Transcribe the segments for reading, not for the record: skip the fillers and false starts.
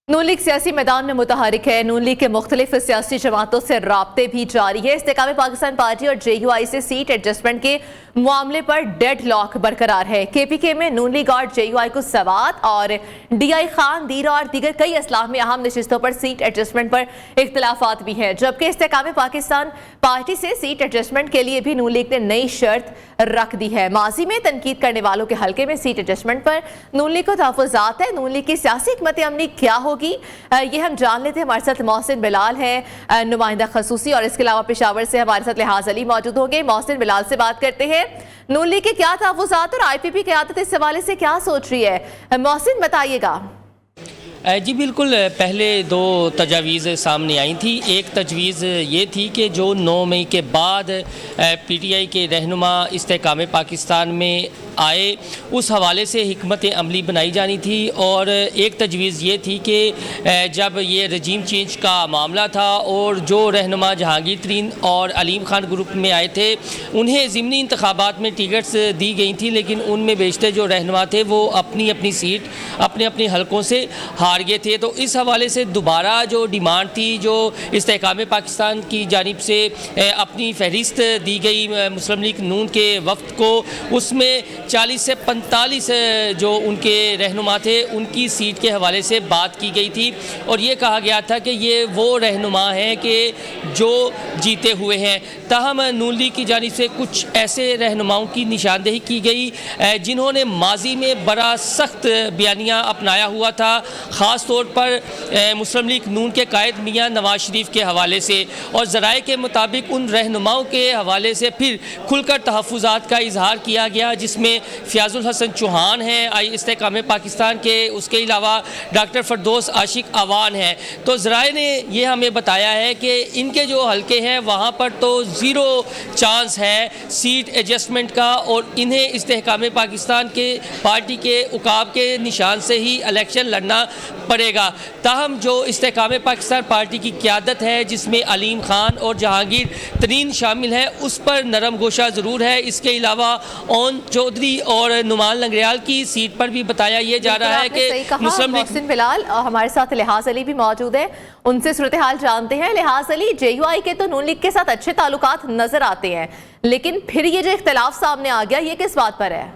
नून league सियासी मैदान में मुतहरिक है। नून लीग के मुख्तलिफ सियासी जमातों से राब्ते भी जारी है। इस्तेकाम पाकिस्तान पार्टी और JUI से सीट एडजस्टमेंट के मामले पर डेड लॉक बरकरार है। KPK में नून लीग और JUI को सवात और DI खान दीरा और दीगर कई असलाह में अहम नशिस्तों पर सीट एडजस्टमेंट पर इख्तलाफात भी हैं, जबकि इस्तेकाम पाकिस्तान पार्टी से सीट एडजस्टमेंट के लिए भी नून लीग ने नई शर्त रख दी है। माजी में तनकीद करने वालों के हल्के में सीट एडजस्टमेंट पर नून लीग को तहफ़्फ़ुज़ात है। नून लीग की सियासी हिकमत अमली क्या होगी, ये हम जान लेते हैं। हमारे साथ मोहसिन बिलाल है, नुमाइंदा खसूसी, और इसके अलावा पेशावर से हमारे साथ लिहाज अली मौजूद होंगे। मोहसिन बिलाल से बात करते हैं। नून लीग के क्या तहफ़्फ़ुज़ात और IPP क़यादत इस हवाले से क्या सोच रही है, मोहसिन बताइएगा। जी बिल्कुल, पहले दो तजावीज़ सामने आई थी। एक तजवीज़ ये थी कि जो 9 मई के बाद PTI के रहनुमा इस्तेकाम पाकिस्तान में आए, उस हवाले से हिकमत अमली बनाई जानी थी। और एक तजवीज़ ये थी कि जब ये रजीम चेंज का मामला था और जो रहनुमा जहांगीर तरीन और अलीम खान ग्रुप में आए थे, उन्हें ज़िमनी इंतखाबात में टिकट्स दी गई थी, लेकिन उनमें बेशतर जो रहनुमा थे वो अपनी अपनी सीट अपने अपने हलकों से हार गए थे। तो इस हवाले से दोबारा जो डिमांड थी, जो इस्तेकाम पाकिस्तान की जानिब से अपनी फहरिस्त दी गई मुस्लिम लीग नून के वफ्द को, उसमें 40 से 45 जो उनके रहनुमा थे उनकी सीट के हवाले से बात की गई थी। और ये कहा गया था कि ये वो रहनुमा हैं कि जो जीते हुए हैं। ताहम नून लीग की जानिब से कुछ ऐसे रहनुमाओं की निशानदेही की गई जिन्होंने माजी में बड़ा सख्त बयानिया अपनाया हुआ था, ख़ास तौर पर मुस्लिम लीग नून के कायद मियाँ नवाज शरीफ के हवाले से। और ज़राए के मुताबिक उन रहनुमाओं के हवाले से फिर खुलकर तहफ़्फ़ुज़ात का इजहार किया गया, जिसमें फ़याज़ुल हसन चौहान हैं इस्तेकाम पाकिस्तान के, उसके अलावा डॉक्टर फरदौस आशिक अवान हैं। तो ज़राए ने यह हमें बताया है कि इनके जो हल्के हैं वहाँ पर तो ज़ीरो चांस है सीट एडजस्टमेंट का, और इन्हें इस्तेकाम पाकिस्तान के पार्टी के उकाब के निशान से ही इलेक्शन लड़ना पड़ेगा। ताहम जो इस्तेकाम पाकिस्तान पार्टी की क़यादत है, जिसमें अलीम खान और जहांगीर तरीन शामिल हैं, उस पर नरम गोशा ज़रूर है। इसके अलावा ओन चौधरी और नुमान लंगरियाल की सीट पर भी बताया यह जा रहा है कि मुस्लिम लीग। बिलाल, हमारे साथ लिहाज अली भी मौजूद है, उनसे सूरत हाल जानते हैं। लिहाज अली, JUI के तो नून लीग के साथ अच्छे ताल्लुकात नजर आते हैं, लेकिन फिर ये जो इख्तलाफ सामने आ गया, ये किस बात पर है?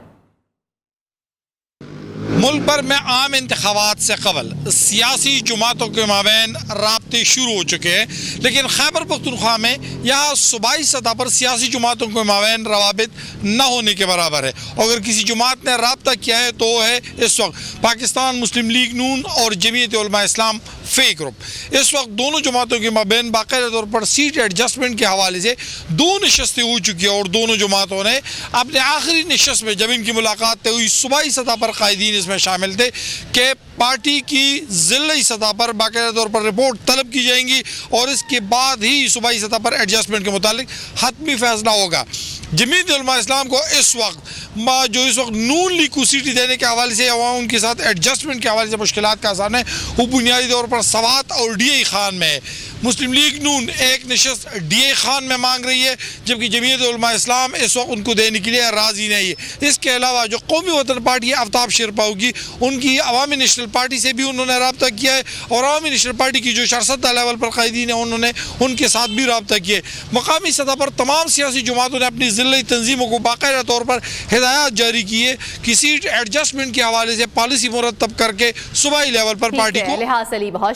मुल्क भर में आम इंतखाबात से कबल सियासी जमातों के माबैन राब्ते शुरू हो चुके हैं, लेकिन खैबर पख्तूनख्वा में यहाँ सूबाई सतह पर सियासी जमातों के माबैन रवाबित न होने के बराबर है। अगर किसी जमात ने राब्ता किया है तो है इस वक्त पाकिस्तान मुस्लिम लीग नून और जमीयत उलमा इस्लाम फ़े ग्रुप। इस वक्त दोनों जमातों के माबैन बाकायदा तौर पर सीट एडजस्टमेंट के हवाले से 2 नशस्तें हो चुकी है, और दोनों जमातों ने अपने आखिरी नशस्त में जब इनकी मुलाकात हुई सूबाई सतह पर कायदीन इसमें शामिल थे कि पार्टी की ज़िली सतह पर बाकायदा तौर पर रिपोर्ट तलब की जाएंगी और इसके बाद ही सूबाई सतह पर एडजस्टमेंट के मुतालिक हतमी फैसला होगा। जमीयत उलमा इस्लाम को इस वक्त नून लीग को सीटें देने के हवाले से या उनके साथ एडजस्टमेंट के हवाले से मुश्किलात का आसान है, वो बुनियादी तौर पर सवात और DI खान में है। मुस्लिम लीग नून एक नशस्त DI खान में मांग रही है, जबकि जमीयत उलमा इस्लाम इस वक्त उनको देने के लिए राज़ी नहीं है। इसके अलावा जो कौमी वतन पार्टी है आफ्ताब शेरपा होगी, उनकी अवामी नेशनल पार्टी से भी उन्होंने रब्ता किया है, और अवामी नेशनल पार्टी की जो शरसदा लेवल पर कायदीन है उन्होंने उनके साथ भी रब्ता किया है। मकामी सतह पर तमाम सियासी जमातों ने अपनी ज़िली तंजीमों को बाकायदा तौर पर हिदायत जारी की है कि सीट एडजस्टमेंट के हवाले से पॉलिसी मुरतब करके सूबाई लेवल पर पार्टी को। लिहाज अली, बहुत